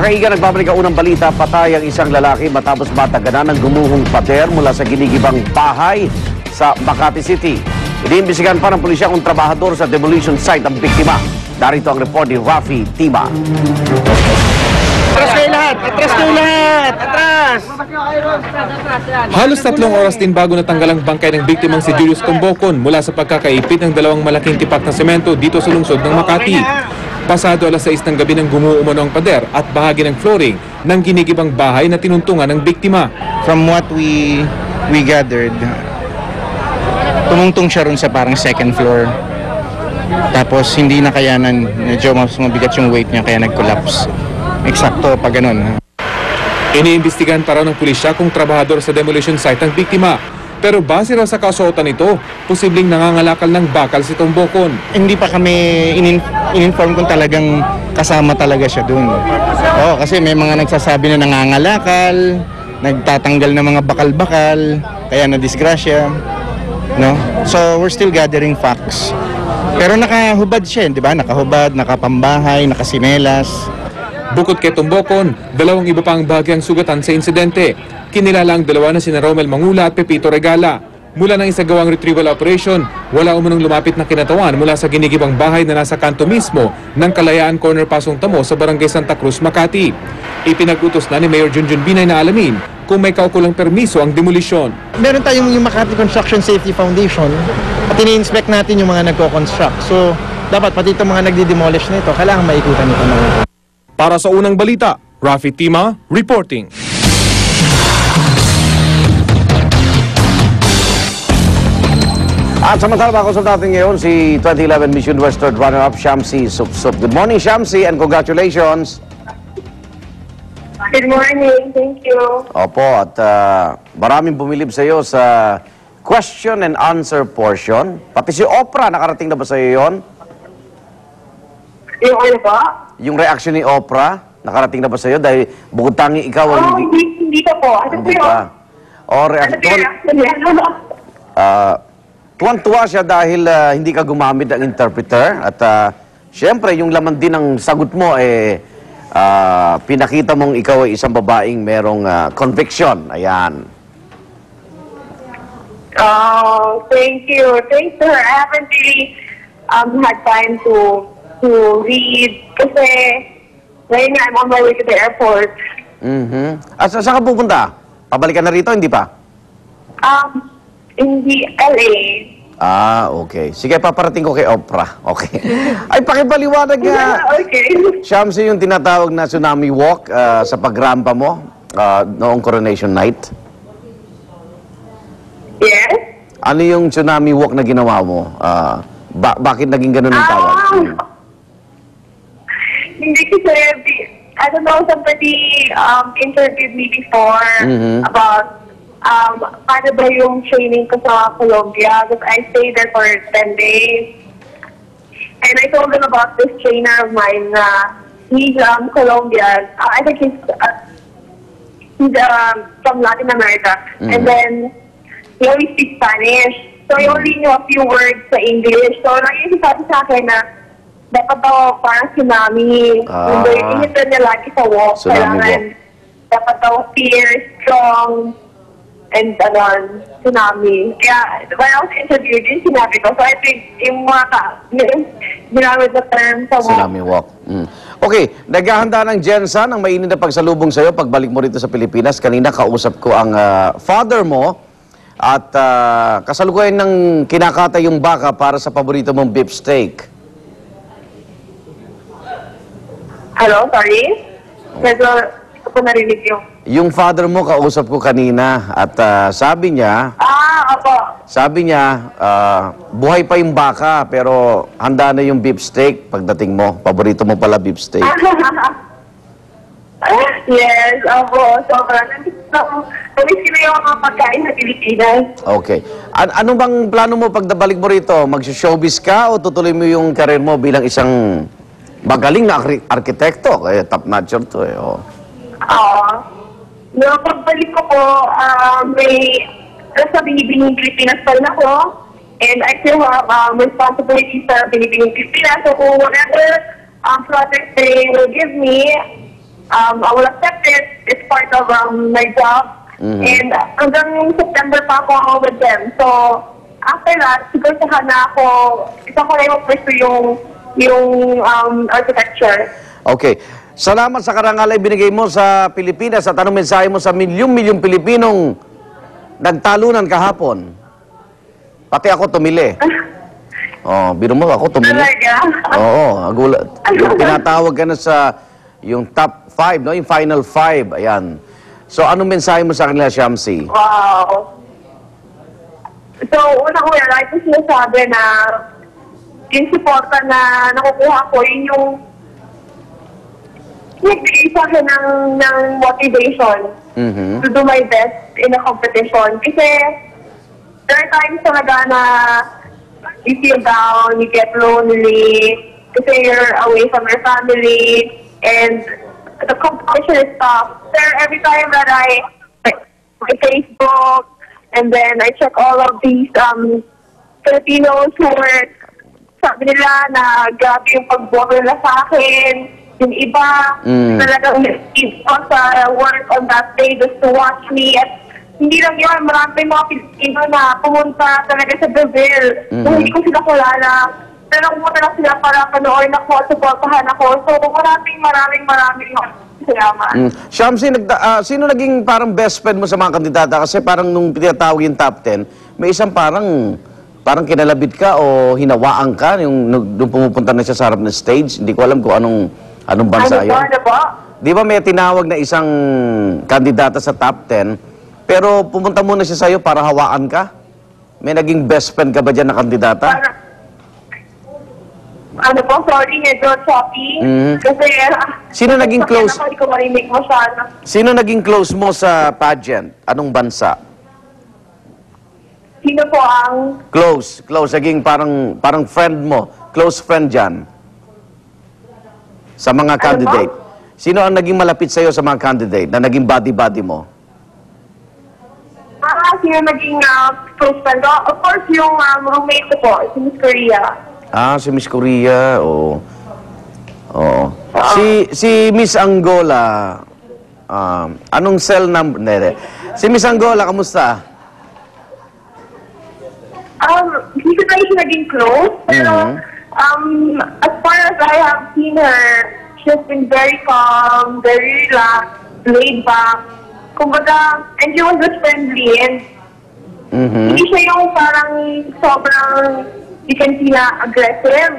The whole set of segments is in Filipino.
Makaiga, nagbabalik ang unang balita. Patay ang isang lalaki matapos mataganan ng gumuhong pader mula sa ginigibang bahay sa Makati City. Iniimbestigahan pa ng pulisya kung trabahador sa demolition site ang biktima. Darito ang report ni Rafi Tima. Atras kayo lahat! Atras kayo lahat! Atras! Halos 3 oras din bago natanggal ang bangkay ng biktimang si Julius Tombocon mula sa pagkakaipit ng 2 malaking tipak na semento dito sa lungsod ng Makati. Pasado alas 6 ng gabi ng gumuumano ang pader at bahagi ng flooring ng ginigibang bahay na tinuntungan ng biktima. From what we gathered, tumungtong siya rin sa parang second floor. Tapos hindi nakayanan, medyo mas mabigat yung weight niya kaya nag-collapse. Eksakto pa ganun. Iniimbestigahan pa raw ng pulisya kung trabahador sa demolition site ang biktima. Pero base raw sa kasuotan nito, posibleng nangangalakal ng bakal si Tombocon. Hindi pa kami in-inform kung talagang kasama talaga siya dun. Oo, kasi may mga nagsasabi na nangangalakal, nagtatanggal ng mga bakal-bakal, kaya na-disgrasya. No? So, we're still gathering facts. Pero nakahubad siya, di ba? Nakahubad, nakapambahay, nakasinelas. Bukod kay Tombocon, 2 iba pang bahagyang sugatan sa insidente. Kinilala ang 2 na sina Romel Mangula at Pepito Regala. Mula ng isagawang retrieval operation, wala umunong lumapit na kinatawan mula sa ginigibang bahay na nasa kanto mismo ng Kalayaan Corner Pasong Tamo sa Barangay Santa Cruz, Makati. Ipinag-utos na ni Mayor Junjun Binay na alamin kung may kaukulang permiso ang demolisyon. Meron tayong yung Makati Construction Safety Foundation at ini-inspect natin yung mga nagko-construct. So, dapat pati itong mga nagdi-demolish nito, kailangan maikutan ito. Para sa unang balita, Rafi Tima reporting. At samantala, makausap natin ngayon si 2011 Miss Universe third runner-up, Shamsi Supsup. Good morning, Shamsi, and congratulations. Good morning. Thank you. Opo, at maraming bumilib sa iyo sa question and answer portion. Pati si Oprah, nakarating na ba sa iyo yun? Yung ano ba? Yung reaction ni Oprah, nakarating na ba sa iyo? Dahil bukod tangi ikaw ang Hindi pa po. Ano hindi po pa. O, Ano po yung reaction niya? tuwan-tuwa siya dahil hindi ka gumamit ng interpreter. At syempre, yung laman din ng sagot mo, pinakita mong ikaw ay isang babaeng merong conviction. Ayan. Oh, thank you. Thanks, sir. I haven't really had time to read kasi ngayon nga, I'm on my way to the airport. At saan ka pupunta? Pabalikan na rito, hindi pa? Hindi, LA. Okay. Sige, paparating ko kay Oprah. Okay. Ay, pakipaliwanag nga. Okay. Shamsi, yung tinatawag na tsunami walk sa pagrampa mo noong coronation night. Yes? Ano yung tsunami walk na ginawa mo? Bakit naging ganun ang tawag? Hindi kasi, I don't know, somebody interviewed me before about paano ba yung training ko sa Colombia because I stayed there for 10 days. And I told them about this trainer of mine na he's Colombian. I think he's from Latin America. And then he only speaks Spanish. So he only knew a few words sa English. So nag-isasabi sa akin na dapat daw parang tsunami. Inito niya lagi sa walk. Kailangan dapat daw fierce, strong, and tsunami. Kaya, when I was interviewed, yung sinabi ko. So I think yung mga ginamit na term sa walk. Tsunami walk. Okay, naghahanda ng Jensen ang mainit na pagsalubong sa'yo pagbalik mo rito sa Pilipinas. Kanina kausap ko ang father mo at kasalukuyan ng kinakatay yung baka para sa paborito mong beef steak. Hello, sorry? Medyo ko narinig yung father mo kausap ko kanina at sabi niya, opo. Sabi niya, buhay pa yung baka pero handa na yung beef steak pagdating mo. Paborito mo pala beef steak. Yes, opo. Sobrang namiss ko na yung mga pagkain sa Pilipinas. Okay. Ano bang plano mo pagdabalik mo rito? Mag-showbiz ka o tutuloy mo yung karir mo bilang isang magaling na arkitekto? Kaya top-notcher to eh. Yung pagbalik ko po, may nasa Binibining Pilipinas pa rin ako. And I still have responsibilities sa Binibining Pilipinas. So kung whatever project they will give me, I will accept it. It's part of my job. And hanggang September pa ako with them. So, after that, siguro saka na ako, isa ko na yung pursue yung architecture. Okay. Salamat sa karangalan binigay mo sa Pilipinas at anong mensahe mo sa milyong-milyong Pilipinong nagtalunan kahapon. Pati ako tumili. Oh, biro mo ako tumili. Talaga? Oo, agulat. Yung tinatawag ka na sa yung top 5, no? Yung final 5. Ayan. So, anong mensahe mo sa kanila, Shamsi? Wow. So, una ko yan, like ko sinasabi na yung suporta na nakukuha ko, yun yung nagbigay sa akin ng motivation to do my best in a competition. Kasi there are times talaga na you feel down, you get lonely, kasi you're away from your family, and the competition is tough. So every time that I my Facebook, and then I check all of these Filipinos who were, sabi nila na grabe yung pagbuha nila sa akin. Yung iba, talagang nag-keep on sa work on that day just to watch me. At hindi lang yun, marami mga Pilipino na pumunta talaga sa Brazil. Kung hindi ko sila kulala, pero pumunta lang sila para panoorin ako at supportahan ako. So, maraming salamat. Shamsi, sino naging parang best friend mo sa mga kandidata? Kasi parang nung pinatawag yung top 10, may isang parang kinalabit ka o hinawaan ka nung pumupunta na siya sa harap ng stage. Hindi ko alam kung anong bansa yun. Ano po? Di ba may tinawag na isang kandidata sa top 10, pero pumunta muna siya sa'yo para hawaan ka? May naging best friend ka ba dyan na kandidata? Ano po? Sorry, medyo choppy. Kasi, Sino naging close? Hindi ko marinig masyado. Sino naging close mo sa pageant? Anong bansa? Sino po ang... Close. Naging parang friend mo. Close friend dyan. Sa mga candidate. Sino ang naging malapit sa'yo sa mga candidate na naging buddy-buddy mo? Sino naging close friend ko? Of course, yung roommate ko po, si Miss Korea. Si Miss Korea. Oo. Si Miss Angola, anong cell number? Hindi. Si Miss Angola, kamusta? Hindi ko tayo siya naging close, pero as far as I have seen her, she's been very calm, very relaxed, laid back. Kumbaga, and she was just friendly, and hindi siya yung parang sobrang, you can see na aggressive.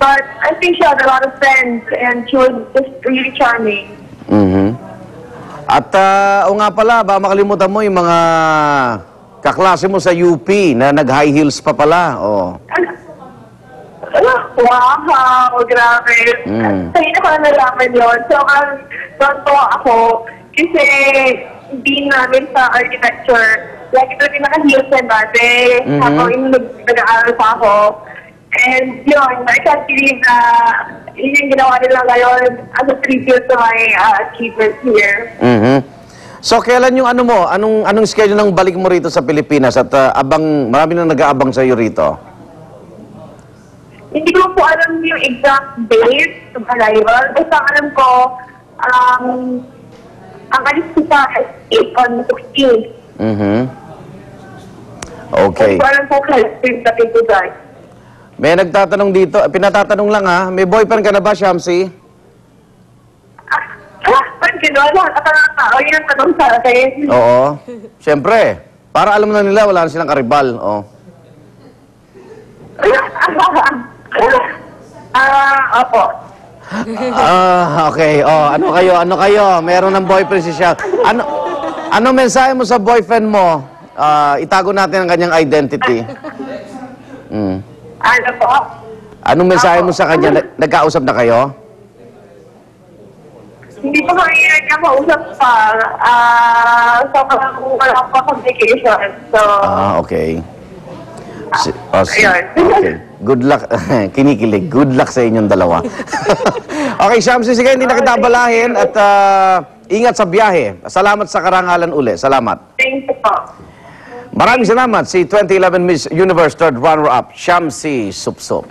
But I think she had a lot of friends, and she was just really charming. At o nga pala, ba makalimutan mo yung mga kaklase mo sa UP na nag-high heels pa pala. Wow, grabe. Sa'yo na ko na nalaman yun. So, tonto ako kasi hindi namin sa architecture. Lagi ko rin naka-heels na dati. Habang nag-aaral pa ako. And yun, I can't believe na yun yung ginawa nila ngayon as a tribute to my achievements here. So, kailan yung anong schedule ng balik mo rito sa Pilipinas at marami nang nag-aabang sa iyo rito? Hindi ko po alam yung exact date of arrival. Basta alam ko, ang alis ko sa on 16. Okay. Hindi ko alam po kung dating ko dyan. May nagtatanong dito, pinatatanong lang ha, may boyfriend ka na ba, Shamsi? Ba't gano'n? Lahat at ang tao, yun ang tanong sa akin. Oo. Siyempre, para alam na nila, wala na silang karibal. Opo. Okay. Ano kayo? Meron ng boyfriend si Sham. Ano mensahe mo sa boyfriend mo? Itago natin ang kanyang identity. Ano po? Anong mensahe mo sa kanya? Nagkausap na kayo? Hindi pa kami nagkakausap pa. Sobrang wala pa communication. So, Okay. Ayun. Okay. Good luck. Kinikilig. Good luck sa inyong dalawa. Okay, Shamsi, sige, hindi na kita abalahin at ingat sa biyahe. Salamat sa karangalan uli. Salamat. thank you po. Maraming salamat si 2011 Miss Universe Third Runner-Up, Shamsi Supsup.